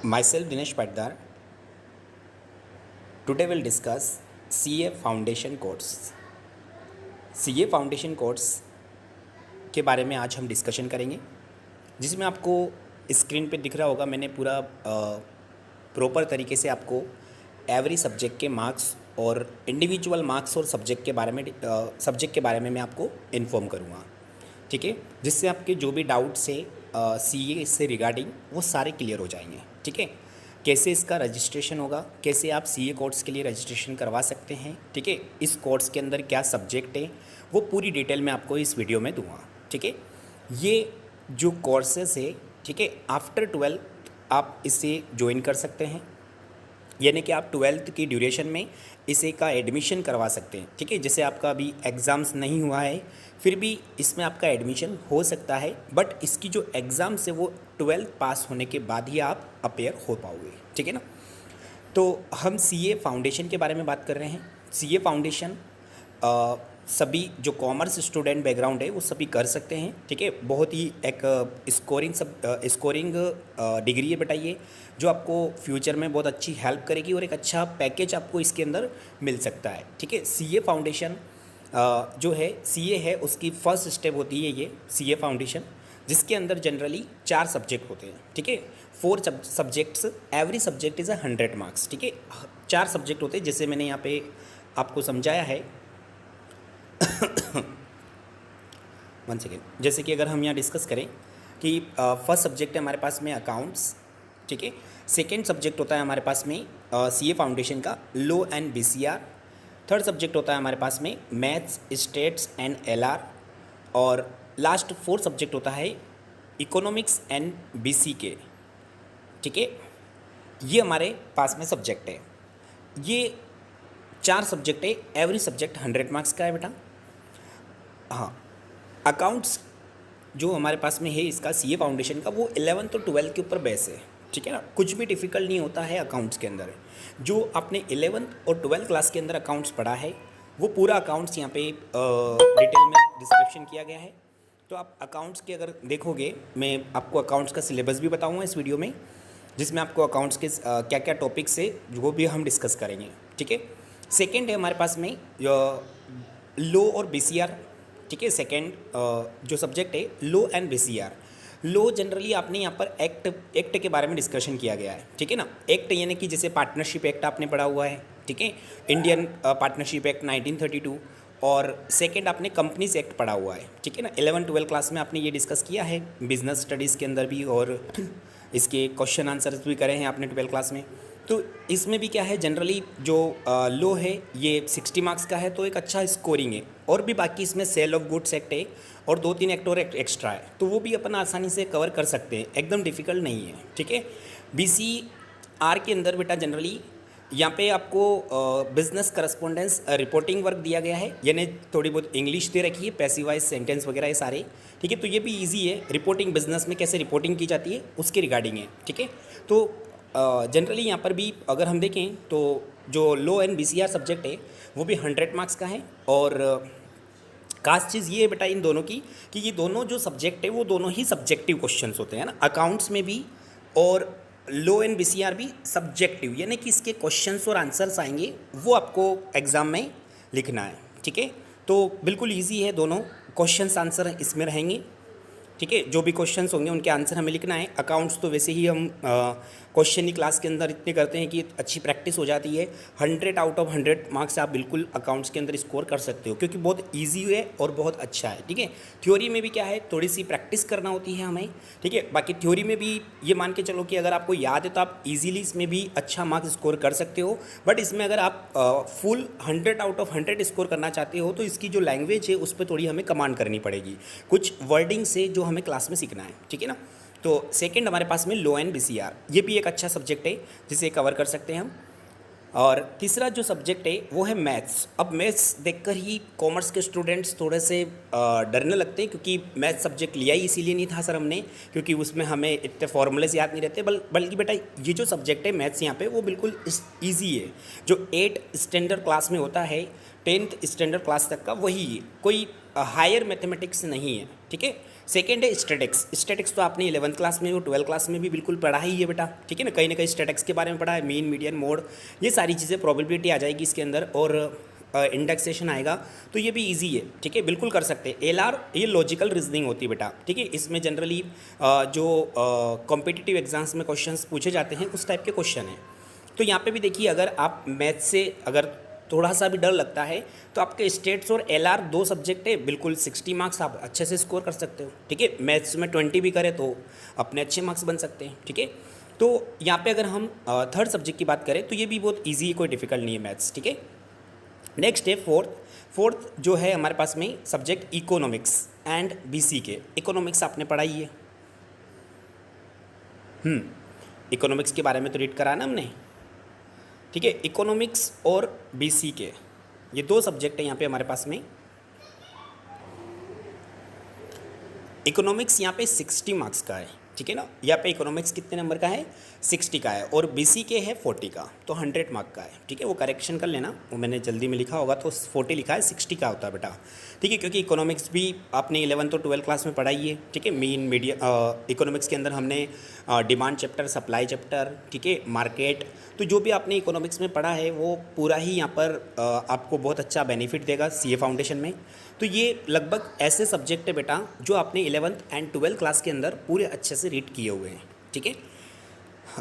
Myself Dinesh Patdar. Today we'll discuss CA Foundation course. CA Foundation course के बारे में आज हम डिस्कशन करेंगे, जिसमें आपको स्क्रीन पे दिख रहा होगा मैंने पूरा प्रॉपर तरीके से आपको एवरी सब्जेक्ट के मार्क्स और इंडिविजुअल मार्क्स और सब्जेक्ट के बारे में मैं आपको इन्फॉर्म करूँगा, ठीक है, जिससे आपके जो भी डाउट्स है CA से रिगार्डिंग वो सारे क्लियर हो जाएंगे, ठीक है। कैसे इसका रजिस्ट्रेशन होगा, कैसे आप CA कोर्स के लिए रजिस्ट्रेशन करवा सकते हैं, ठीक है, इस कोर्स के अंदर क्या सब्जेक्ट है वो पूरी डिटेल में आपको इस वीडियो में दूंगा, ठीक है। ये जो कोर्सेस है, ठीक है, आफ्टर 12th आप इसे ज्वाइन कर सकते हैं, यानी कि आप 12th की ड्यूरेशन में इसे का एडमिशन करवा सकते हैं, ठीक है। जैसे आपका अभी एग्ज़ाम्स नहीं हुआ है फिर भी इसमें आपका एडमिशन हो सकता है, बट इसकी जो एग्ज़ाम्स है वो 12th पास होने के बाद ही आप अपेयर हो पाओगे, ठीक है ना। तो हम CA फाउंडेशन के बारे में बात कर रहे हैं। CA फाउंडेशन सभी जो कॉमर्स स्टूडेंट बैकग्राउंड है वो सभी कर सकते हैं, ठीक है। बहुत ही एक स्कोरिंग डिग्री है बेटा ये, जो आपको फ्यूचर में बहुत अच्छी हेल्प करेगी और एक अच्छा पैकेज आपको इसके अंदर मिल सकता है, ठीक है। CA फाउंडेशन जो है CA है उसकी फर्स्ट स्टेप होती है ये CA फाउंडेशन, जिसके अंदर जनरली 4 सब्जेक्ट होते हैं, ठीक है। 4 subjects, every subject is 100 marks, ठीक है। 4 सब्जेक्ट होते हैं जैसे मैंने यहाँ पे आपको समझाया है। 1 सेकेंड, जैसे कि अगर हम यहाँ डिस्कस करें कि फर्स्ट सब्जेक्ट है हमारे पास में अकाउंट्स, ठीक है। सेकेंड सब्जेक्ट होता है हमारे पास में CA फाउंडेशन का law and BCR। Third subject होता है हमारे पास में मैथ्स, स्टेट्स एंड LR। और लास्ट 4th सब्जेक्ट होता है इकोनॉमिक्स एंड BCK, ठीक है। ये हमारे पास में सब्जेक्ट है। ये 4 सब्जेक्ट है, एवरी सब्जेक्ट 100 मार्क्स का है बेटा। हाँ, अकाउंट्स जो हमारे पास में है इसका CA फाउंडेशन का, वो 11th और 12th के ऊपर बेस है, ठीक है ना। कुछ भी डिफ़िकल्ट नहीं होता है अकाउंट्स के अंदर। जो आपने 11th और 12th क्लास के अंदर अकाउंट्स पढ़ा है वो पूरा अकाउंट्स यहाँ पे डिटेल में डिस्क्रिप्शन किया गया है। तो आप अकाउंट्स के अगर देखोगे, मैं आपको अकाउंट्स का सिलेबस भी बताऊँगा इस वीडियो में, जिसमें आपको अकाउंट्स के क्या क्या टॉपिक्स है वो भी हम डिस्कस करेंगे, ठीक है। सेकेंड है हमारे पास में लॉ और BCR, ठीक है। सेकेंड जो सब्जेक्ट है law and BCR। Law generally आपने यहाँ पर एक्ट के बारे में डिस्कशन किया गया है, ठीक है ना। एक्ट यानी कि जैसे पार्टनरशिप एक्ट आपने पढ़ा हुआ है, ठीक है, इंडियन पार्टनरशिप एक्ट 1932। और सेकंड आपने कंपनीज एक्ट पढ़ा हुआ है, ठीक है ना। 11th-12th क्लास में आपने ये डिस्कस किया है बिजनेस स्टडीज़ के अंदर भी, और इसके क्वेश्चन आंसर्स भी करे हैं आपने 12th क्लास में। तो इसमें भी क्या है, जनरली जो लॉ है ये 60 मार्क्स का है, तो एक अच्छा स्कोरिंग है। और भी बाकी इसमें सेल ऑफ गुड्स एक्ट है और 2-3 एक्ट और एक्स्ट्रा है, तो वो भी अपन आसानी से कवर कर सकते हैं, एकदम डिफ़िकल्ट नहीं है, ठीक है। BCR के अंदर बेटा जनरली यहाँ पे आपको बिजनेस करस्पॉन्डेंस रिपोर्टिंग वर्क दिया गया है, यानी थोड़ी बहुत इंग्लिश दे रखी है, पैसिवाइज सेंटेंस वगैरह ये सारे, ठीक है। तो ये भी इजी है, रिपोर्टिंग बिजनेस में कैसे रिपोर्टिंग की जाती है उसके रिगार्डिंग है, ठीक है। तो जनरली यहाँ पर भी अगर हम देखें तो जो लॉ एंड BCR सब्जेक्ट है वो भी 100 मार्क्स का है। और खास चीज़ ये है बेटा इन दोनों की कि ये दोनों जो सब्जेक्ट है वो दोनों ही सब्जेक्टिव क्वेश्चंस होते हैं ना, अकाउंट्स में भी और लॉ एंड BCR भी सब्जेक्टिव, यानी कि इसके क्वेश्चंस और आंसर्स आएंगे वो आपको एग्ज़ाम में लिखना है, ठीक है। तो बिल्कुल ईजी है, दोनों क्वेश्चंस आंसर इसमें रहेंगे, ठीक है। जो भी क्वेश्चंस होंगे उनके आंसर हमें लिखना है। अकाउंट्स तो वैसे ही हम क्वेश्चन ही क्लास के अंदर इतने करते हैं कि अच्छी प्रैक्टिस हो जाती है। 100 आउट ऑफ 100 मार्क्स आप बिल्कुल अकाउंट्स के अंदर स्कोर कर सकते हो, क्योंकि बहुत ईजी है और बहुत अच्छा है, ठीक है। थ्योरी में भी क्या है, थोड़ी सी प्रैक्टिस करना होती है हमें, ठीक है। बाकी थ्योरी में भी ये मान के चलो कि अगर आपको याद है तो आप ईजिली इसमें भी अच्छा मार्क्स स्कोर कर सकते हो। बट इसमें अगर आप फुल 100 आउट ऑफ 100 स्कोर करना चाहते हो तो इसकी जो लैंग्वेज है उस पर थोड़ी हमें कमांड करनी पड़ेगी, कुछ वर्डिंग से जो हमें क्लास में सीखना है, ठीक है ना। तो सेकंड हमारे पास में लॉ एंड BCR, ये भी एक अच्छा सब्जेक्ट है जिसे कवर कर सकते हैं हम। और तीसरा जो सब्जेक्ट है वो है मैथ्स। अब मैथ्स देखकर ही कॉमर्स के स्टूडेंट्स थोड़े से डरने लगते हैं, क्योंकि मैथ्स सब्जेक्ट लिया ही इसीलिए नहीं था सर हमने, क्योंकि उसमें हमें इतने फॉर्मूलेस याद नहीं रहते। बल्कि बेटा ये जो सब्जेक्ट है मैथ्स यहाँ पे वो बिल्कुल ईजी है। जो 8th स्टैंडर्ड क्लास में होता है, 10th स्टैंडर्ड क्लास तक का, वही है, कोई हायर मैथमेटिक्स नहीं है, ठीक है। सेकेंड है स्टैटिक्स। स्टैटिक्स तो आपने 11th क्लास में और 12th क्लास में भी बिल्कुल पढ़ा ही है बेटा, ठीक है ना कहीं स्टैटिक्स के बारे में पढ़ा है, मीन मीडियन मोड, ये सारी चीज़ें प्रोबेबिलिटी आ जाएगी इसके अंदर, और इंडेक्सेशन आएगा, तो ये भी इजी है, ठीक है बिल्कुल कर सकते हैं। एलआर ये लॉजिकल रीजनिंग होती है बेटा, ठीक है, इसमें जनरली जो कॉम्पिटिटिव एग्जाम्स में क्वेश्चंस पूछे जाते हैं उस टाइप के क्वेश्चन हैं। तो यहाँ पे भी देखिए, अगर आप मैथ से अगर थोड़ा सा भी डर लगता है तो आपके स्टेट्स और एलआर 2 सब्जेक्ट है, बिल्कुल 60 मार्क्स आप अच्छे से स्कोर कर सकते हो, ठीक है। मैथ्स में 20 भी करें तो अपने अच्छे मार्क्स बन सकते हैं, ठीक है। तो यहाँ पे अगर हम थर्ड सब्जेक्ट की बात करें तो ये भी बहुत ईजी है, कोई डिफिकल्ट नहीं है मैथ्स, ठीक है। नेक्स्ट है फोर्थ जो है हमारे पास में सब्जेक्ट इकोनॉमिक्स एंड बीसी के। इकोनॉमिक्स आपने पढ़ाई है, इकोनॉमिक्स के बारे में तो रीड करा ना हमने, ठीक है। इकोनॉमिक्स और बीसी के ये 2 सब्जेक्ट है यहाँ पे हमारे पास में। इकोनॉमिक्स यहाँ पे 60 मार्क्स का है, ठीक है ना। यहाँ पे इकोनॉमिक्स कितने नंबर का है, 60 का है, और बीसी के है 40 का, तो 100 मार्क का है, ठीक है। वो करेक्शन कर लेना, वो मैंने जल्दी में लिखा होगा तो 40 लिखा है, 60 का होता है बेटा, ठीक है। क्योंकि इकोनॉमिक्स भी आपने 11th और 12th क्लास में पढ़ाई है, ठीक है। मीन मीडिया इकोनॉमिक्स के अंदर हमने डिमांड चैप्टर, सप्लाई चैप्टर, ठीक है, मार्केट, तो जो भी आपने इकोनॉमिक्स में पढ़ा है वो पूरा ही यहाँ पर आपको बहुत अच्छा बेनिफिट देगा सीए फाउंडेशन में। तो ये लगभग ऐसे सब्जेक्ट है बेटा जो आपने 11th एंड 12th क्लास के अंदर पूरे अच्छे से रीड किए हुए हैं, ठीक है।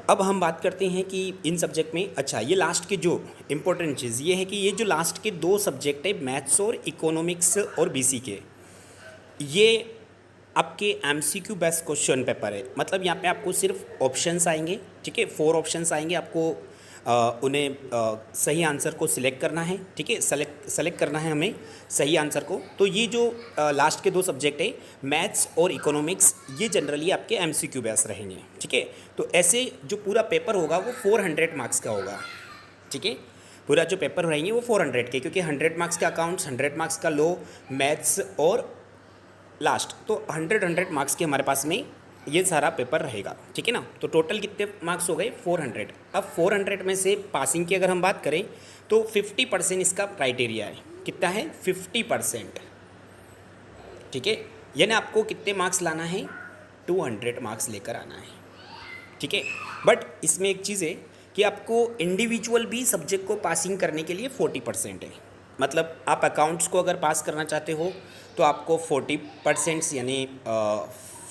अब हम बात करते हैं कि इन सब्जेक्ट में, अच्छा ये लास्ट के जो इम्पोर्टेंट चीज़ ये है कि ये जो लास्ट के 2 सब्जेक्ट है मैथ्स और इकोनॉमिक्स और बीसी के, ये आपके एमसीक्यू बेस्ड क्वेश्चन पेपर है। मतलब यहाँ पे आपको सिर्फ ऑप्शंस आएंगे, ठीक है, 4 ऑप्शंस आएंगे, आपको उन्हें सही आंसर को सिलेक्ट करना है, ठीक है, सेलेक्ट करना है हमें सही आंसर को। तो ये जो लास्ट के 2 सब्जेक्ट है मैथ्स और इकोनॉमिक्स, ये जनरली आपके एमसीक्यू बेस्ड रहेंगे, ठीक है। तो ऐसे जो पूरा पेपर होगा वो 400 मार्क्स का होगा, ठीक है। पूरा जो पेपर रहेंगे वो 400 के, क्योंकि 100 मार्क्स का अकाउंट्स, 100 मार्क्स का लॉ, मैथ्स और लास्ट, तो 100 मार्क्स के हमारे पास में ये सारा पेपर रहेगा, ठीक है ना। तो टोटल कितने मार्क्स हो गए, 400। अब 400 में से पासिंग की अगर हम बात करें तो 50% इसका क्राइटेरिया है, कितना है 50%, ठीक है। यानी आपको कितने मार्क्स लाना है, 200 मार्क्स लेकर आना है, ठीक है। बट इसमें एक चीज़ है कि आपको इंडिविजुअल भी सब्जेक्ट को पासिंग करने के लिए 40% है। मतलब आप अकाउंट्स को अगर पास करना चाहते हो तो आपको 40% यानी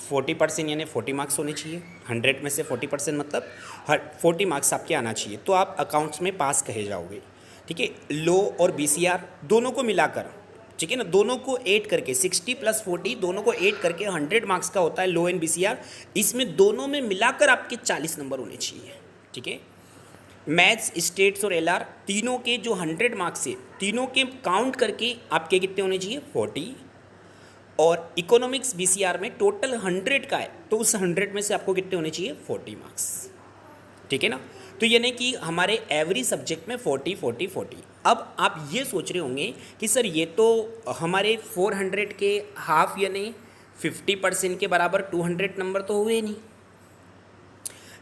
40% यानी 40 मार्क्स होने चाहिए। 100 में से 40% मतलब 40 मार्क्स आपके आना चाहिए, तो आप अकाउंट्स में पास कहे जाओगे, ठीक है। लो और बीसीआर दोनों को मिलाकर, ठीक है ना, दोनों को ऐड करके 60 + 40 दोनों को ऐड करके 100 मार्क्स का होता है लो एंड बीसीआर। इसमें दोनों में मिलाकर आपके 40 नंबर होने चाहिए, ठीक है। मैथ्स, स्टेट्स और एलआर तीनों के जो 100 मार्क्स है, तीनों के काउंट करके आपके कितने होने चाहिए, 40। और इकोनॉमिक्स बीसीआर में टोटल 100 का है, तो उस 100 में से आपको कितने होने चाहिए, 40 मार्क्स, ठीक है ना। तो यानी कि हमारे एवरी सब्जेक्ट में 40 40 40। अब आप ये सोच रहे होंगे कि सर ये तो हमारे 400 के हाफ यानी 50% के बराबर 200 नंबर तो हुए नहीं।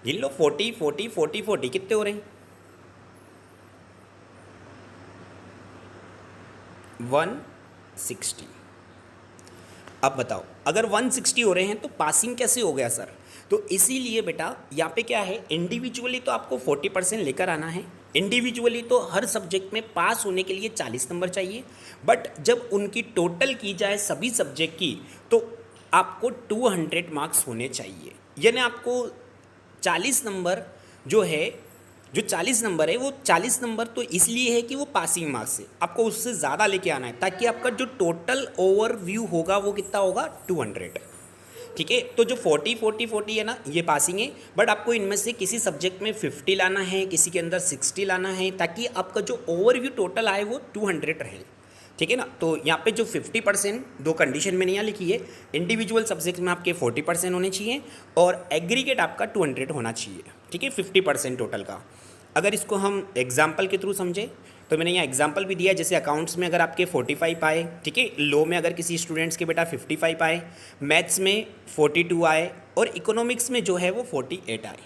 गिन लो 40 40 40 40 कितने हो रहे हैं, 160। अब बताओ अगर 160 हो रहे हैं तो पासिंग कैसे हो गया सर। तो इसीलिए बेटा यहाँ पे क्या है, इंडिविजुअली तो आपको 40% लेकर आना है। इंडिविजुअली तो हर सब्जेक्ट में पास होने के लिए 40 नंबर चाहिए, बट जब उनकी टोटल की जाए सभी सब्जेक्ट की तो आपको 200 मार्क्स होने चाहिए। यानी आपको 40 नंबर जो है, जो 40 नंबर है वो 40 नंबर तो इसलिए है कि वो पासिंग मार्क्स है, आपको उससे ज़्यादा लेके आना है ताकि आपका जो टोटल ओवरव्यू होगा वो कितना होगा, 200, ठीक है। तो जो 40 40 40 है ना, ये पासिंग है, बट आपको इनमें से किसी सब्जेक्ट में 50 लाना है, किसी के अंदर 60 लाना है, ताकि आपका जो ओवरव्यू टोटल आए वो 200 रहे, ठीक है ना। तो यहाँ पे जो 50% दो कंडीशन में नहीं लिखी है, इंडिविजुअल सब्जेक्ट में आपके 40% होने चाहिए और एग्रीगेट आपका 200 होना चाहिए, ठीक है, 50% टोटल का। अगर इसको हम एग्जाम्पल के थ्रू समझे तो मैंने यहाँ एग्जाम्पल भी दिया, जैसे अकाउंट्स में अगर आपके 45 आए, ठीक है, लो में अगर किसी स्टूडेंट्स के बेटा 55 आए, मैथ्स में 42 आए और इकोनॉमिक्स में जो है वो 48 आए।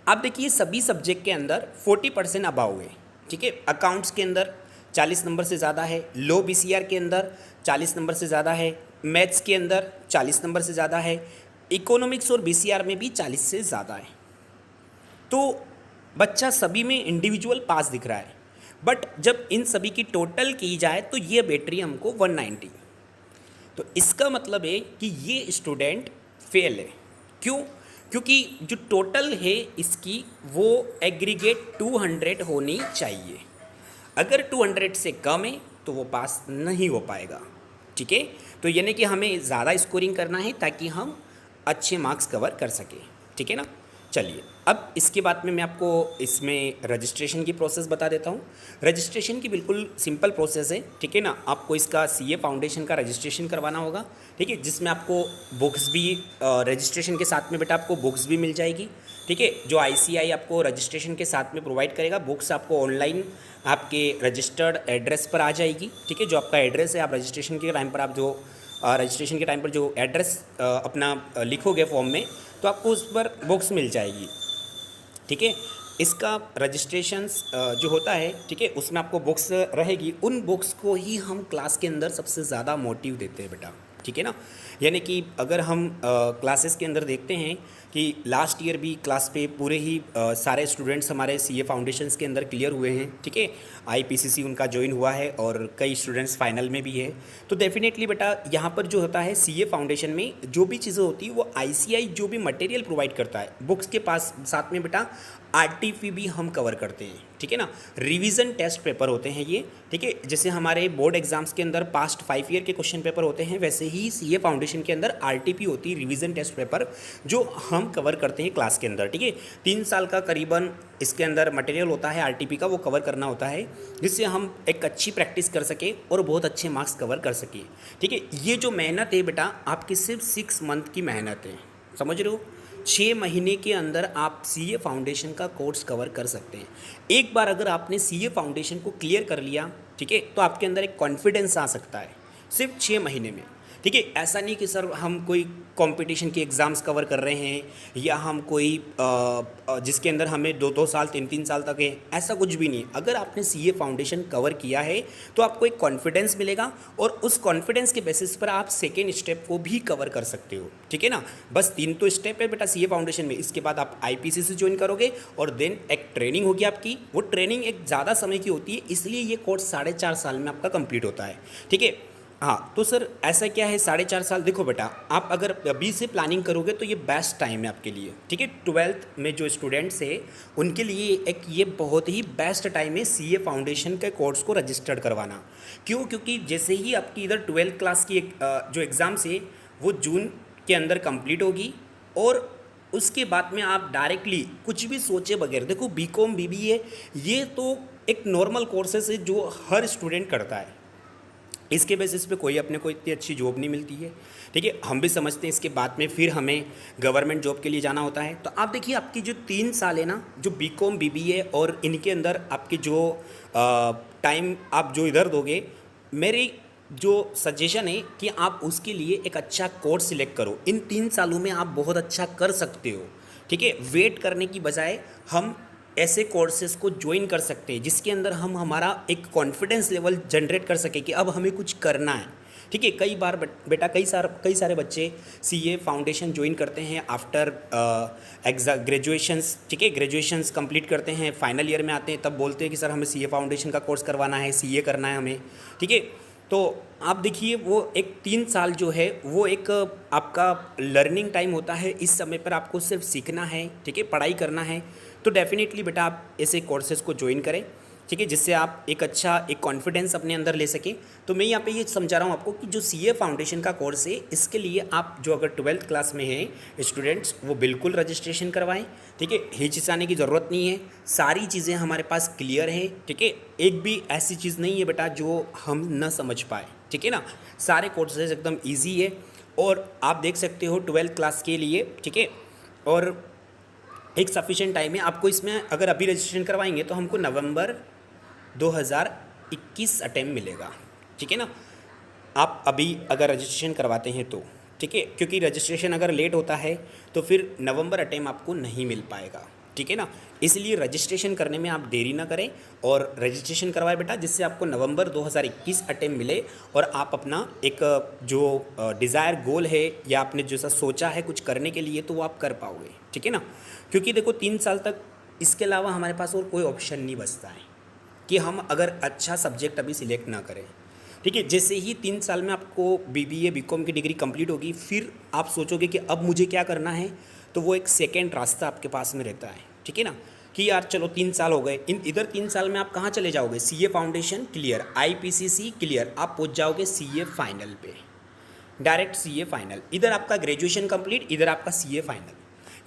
आप देखिए सभी सब्जेक्ट के अंदर 40% अबाव है, ठीक है। अकाउंट्स के अंदर 40 नंबर से ज़्यादा है, लो बीसीआर के अंदर 40 नंबर से ज़्यादा है, मैथ्स के अंदर 40 नंबर से ज़्यादा है, इकोनॉमिक्स और बीसीआर में भी 40 से ज़्यादा है। तो बच्चा सभी में इंडिविजुअल पास दिख रहा है, बट जब इन सभी की टोटल की जाए तो ये बैटरी हमको 190। तो इसका मतलब है कि ये स्टूडेंट फेल है। क्यों? क्योंकि जो टोटल है इसकी वो एग्रीगेट 200 होनी चाहिए। अगर 200 से कम है तो वो पास नहीं हो पाएगा। ठीक है, तो यानी कि हमें ज़्यादा स्कोरिंग करना है ताकि हम अच्छे मार्क्स कवर कर सकें। ठीक है ना। चलिए, अब इसके बाद में मैं आपको इसमें रजिस्ट्रेशन की प्रोसेस बता देता हूँ। रजिस्ट्रेशन की बिल्कुल सिंपल प्रोसेस है। ठीक है ना। आपको इसका सीए फाउंडेशन का रजिस्ट्रेशन करवाना होगा। ठीक है, जिसमें आपको बुक्स भी रजिस्ट्रेशन के साथ में बेटा आपको बुक्स भी मिल जाएगी। ठीक है, जो आईसीआई आपको रजिस्ट्रेशन के साथ में प्रोवाइड करेगा। बुक्स आपको ऑनलाइन आपके रजिस्टर्ड एड्रेस पर आ जाएगी। ठीक है, जो आपका एड्रेस है, आप रजिस्ट्रेशन के टाइम पर आप जो रजिस्ट्रेशन के टाइम पर जो एड्रेस अपना लिखोगे फॉर्म में, तो आपको उस पर बुक्स मिल जाएगी। ठीक है, इसका रजिस्ट्रेशंस जो होता है, ठीक है, उसमें आपको बुक्स रहेगी। उन बुक्स को ही हम क्लास के अंदर सबसे ज़्यादा मोटिव देते हैं बेटा। ठीक है ना। यानी कि अगर हम क्लासेस के अंदर देखते हैं कि लास्ट ईयर भी क्लास पे पूरे ही सारे स्टूडेंट्स हमारे सीए फाउंडेशंस के अंदर क्लियर हुए हैं। ठीक है, आईपीसीसी उनका ज्वाइन हुआ है और कई स्टूडेंट्स फाइनल में भी है। तो डेफिनेटली बेटा यहाँ पर जो होता है सीए फाउंडेशन में जो भी चीज़ें होती है वो आईसीआई जो भी मटेरियल प्रोवाइड करता है बुक्स के पास, साथ में बेटा आरटीपी भी हम कवर करते हैं। ठीक है ना। रिवीजन टेस्ट पेपर होते हैं ये। ठीक है, जैसे हमारे बोर्ड एग्जाम्स के अंदर पास्ट 5 ईयर के क्वेश्चन पेपर होते हैं, वैसे ही सीए फाउंडेशन के अंदर आरटीपी होती है, रिवीजन टेस्ट पेपर, जो हम कवर करते हैं क्लास के अंदर। ठीक है, 3 साल का करीबन इसके अंदर मटेरियल होता है आरटीपी का, वो कवर करना होता है, जिससे हम एक अच्छी प्रैक्टिस कर सके और बहुत अच्छे मार्क्स कवर कर सके। ठीक है, ये जो मेहनत है बेटा आपकी सिर्फ 6 मंथ की मेहनत है। समझ रहे हो? 6 महीने के अंदर आप सीए फाउंडेशन का कोर्स कवर कर सकते हैं। एक बार अगर आपने सीए फाउंडेशन को क्लियर कर लिया, ठीक है, तो आपके अंदर एक कॉन्फिडेंस आ सकता है सिर्फ 6 महीने में। ठीक है, ऐसा नहीं कि सर हम कोई कंपटीशन के एग्ज़ाम्स कवर कर रहे हैं या हम कोई जिसके अंदर हमें 2-2 साल 3-3 साल तक है, ऐसा कुछ भी नहीं। अगर आपने सीए फाउंडेशन कवर किया है तो आपको एक कॉन्फिडेंस मिलेगा और उस कॉन्फिडेंस के बेसिस पर आप सेकेंड स्टेप को भी कवर कर सकते हो। ठीक है ना। बस 3 तो स्टेप है बेटा सीए फाउंडेशन में। इसके बाद आप आईपीसीसी ज्वाइन करोगे और देन एक ट्रेनिंग होगी आपकी। वो ट्रेनिंग एक ज़्यादा समय की होती है, इसलिए ये कोर्स 4.5 साल में आपका कंप्लीट होता है। ठीक है। हाँ, तो सर ऐसा क्या है 4.5 साल? देखो बेटा, आप अगर अभी से प्लानिंग करोगे तो ये बेस्ट टाइम है आपके लिए। ठीक है, 12th में जो स्टूडेंट्स है उनके लिए एक ये बहुत ही बेस्ट टाइम है सीए फाउंडेशन के कोर्स को रजिस्टर्ड करवाना। क्यों? क्योंकि जैसे ही आपकी इधर 12th क्लास की जो एग्ज़ाम्स है वो जून के अंदर कंप्लीट होगी और उसके बाद में आप डायरेक्टली कुछ भी सोचे बगैर, देखो बीकॉम बीबीए ये तो एक नॉर्मल कोर्सेस है जो हर स्टूडेंट करता है, इसके बेसिस पे कोई अपने को इतनी अच्छी जॉब नहीं मिलती है। ठीक है, हम भी समझते हैं इसके बाद में फिर हमें गवर्नमेंट जॉब के लिए जाना होता है। तो आप देखिए आपकी जो 3 साल है ना, जो बीकॉम बीबीए और इनके अंदर आपकी जो टाइम आप जो इधर दोगे, मेरी जो सजेशन है कि आप उसके लिए एक अच्छा कोर्स सिलेक्ट करो। इन 3 सालों में आप बहुत अच्छा कर सकते हो। ठीक है, वेट करने की बजाय हम ऐसे कोर्सेज को ज्वाइन कर सकते हैं जिसके अंदर हम हमारा एक कॉन्फिडेंस लेवल जनरेट कर सके कि अब हमें कुछ करना है। ठीक है, कई बार बेटा कई सारे बच्चे सीए फाउंडेशन ज्वाइन करते हैं आफ्टर ग्रेजुएशंस। ठीक है, ग्रेजुएशंस कंप्लीट करते हैं, फाइनल ईयर में आते हैं, तब बोलते हैं कि सर हमें सीए फाउंडेशन का कोर्स करवाना है, सीए करना है हमें। ठीक है, तो आप देखिए वो एक 3 साल जो है वो एक आपका लर्निंग टाइम होता है। इस समय पर आपको सिर्फ सीखना है, ठीक है, पढ़ाई करना है। तो डेफिनेटली बेटा आप ऐसे कोर्सेज़ को ज्वाइन करें, ठीक है, जिससे आप एक अच्छा एक कॉन्फिडेंस अपने अंदर ले सकें। तो मैं यहाँ पे ये समझा रहा हूँ आपको कि जो सीए फाउंडेशन का कोर्स है इसके लिए आप जो अगर 12th क्लास में हैं स्टूडेंट्स, वो बिल्कुल रजिस्ट्रेशन करवाएं। ठीक है, हिचकिचाने की ज़रूरत नहीं है, सारी चीज़ें हमारे पास क्लियर हैं। ठीक है, एक भी ऐसी चीज़ नहीं है बेटा जो हम न समझ पाए। ठीक है ना, सारे कोर्सेज एकदम ईजी है और आप देख सकते हो 12th क्लास के लिए। ठीक है, और एक सफिशिएंट टाइम है आपको इसमें। अगर अभी रजिस्ट्रेशन करवाएंगे तो हमको नवंबर 2021 अटेम्प्ट मिलेगा। ठीक है ना, आप अभी अगर रजिस्ट्रेशन करवाते हैं तो, ठीक है, क्योंकि रजिस्ट्रेशन अगर लेट होता है तो फिर नवंबर अटेम्प्ट आपको नहीं मिल पाएगा। ठीक है ना। इसलिए रजिस्ट्रेशन करने में आप देरी ना करें और रजिस्ट्रेशन करवाएं बेटा, जिससे आपको नवंबर 2021 अटेम्प्ट मिले और आप अपना एक जो डिज़ायर गोल है या आपने जैसा सोचा है कुछ करने के लिए तो वो आप कर पाओगे, ठीक है ना। क्योंकि देखो 3 साल तक इसके अलावा हमारे पास और कोई ऑप्शन नहीं बचता है कि हम अगर अच्छा सब्जेक्ट अभी सिलेक्ट ना करें, ठीक है। जैसे ही 3 साल में आपको BBA BCom की डिग्री कंप्लीट होगी, फिर आप सोचोगे कि अब मुझे क्या करना है, तो वो एक सेकेंड रास्ता आपके पास में रहता है, ठीक है ना। कि यार चलो 3 साल हो गए, इधर 3 साल में आप कहाँ चले जाओगे, CA foundation clear, IPCC clear, आप पहुँच जाओगे CA फाइनल पे, डायरेक्ट CA फाइनल। इधर आपका ग्रेजुएशन कंप्लीट, इधर आपका CA फाइनल,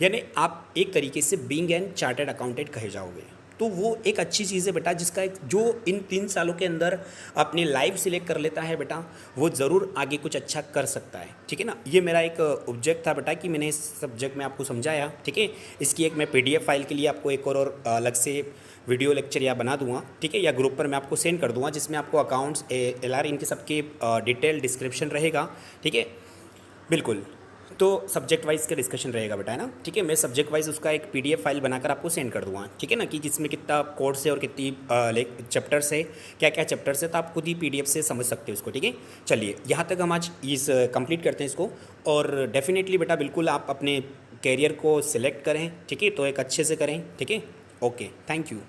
यानी आप एक तरीके से बीइंग एंड चार्टर्ड अकाउंटेंट कहे जाओगे। तो वो एक अच्छी चीज़ है बेटा, जिसका एक जो इन 3 सालों के अंदर अपनी लाइफ सिलेक्ट कर लेता है बेटा, वो ज़रूर आगे कुछ अच्छा कर सकता है, ठीक है ना। ये मेरा एक ऑब्जेक्ट था बेटा कि मैंने इस सब्जेक्ट में आपको समझाया, ठीक है। इसकी एक मैं PDF फाइल के लिए आपको एक और अलग से वीडियो लेक्चर या बना दूंगा, ठीक है, या ग्रुप पर मैं आपको सेंड कर दूंगा, जिसमें आपको अकाउंट्स LR इनके सबके डिटेल डिस्क्रिप्शन रहेगा, ठीक है, बिल्कुल। तो सब्जेक्ट वाइज का डिस्कशन रहेगा बेटा, है ना, ठीक है। मैं सब्जेक्ट वाइज उसका एक PDF फाइल बनाकर आपको सेंड कर दूंगा, ठीक है ना, कि जिसमें कितना कोर्स है और कितनी चैप्टर्स है, क्या क्या चैप्टर्स है, तो आप खुद ही PDF से समझ सकते हो उसको, ठीक है। चलिए यहाँ तक हम आज इस कंप्लीट करते हैं इसको, और डेफिनेटली बेटा बिल्कुल आप अपने कैरियर को सिलेक्ट करें, ठीक है, तो एक अच्छे से करें, ठीक है। Okay, thank you.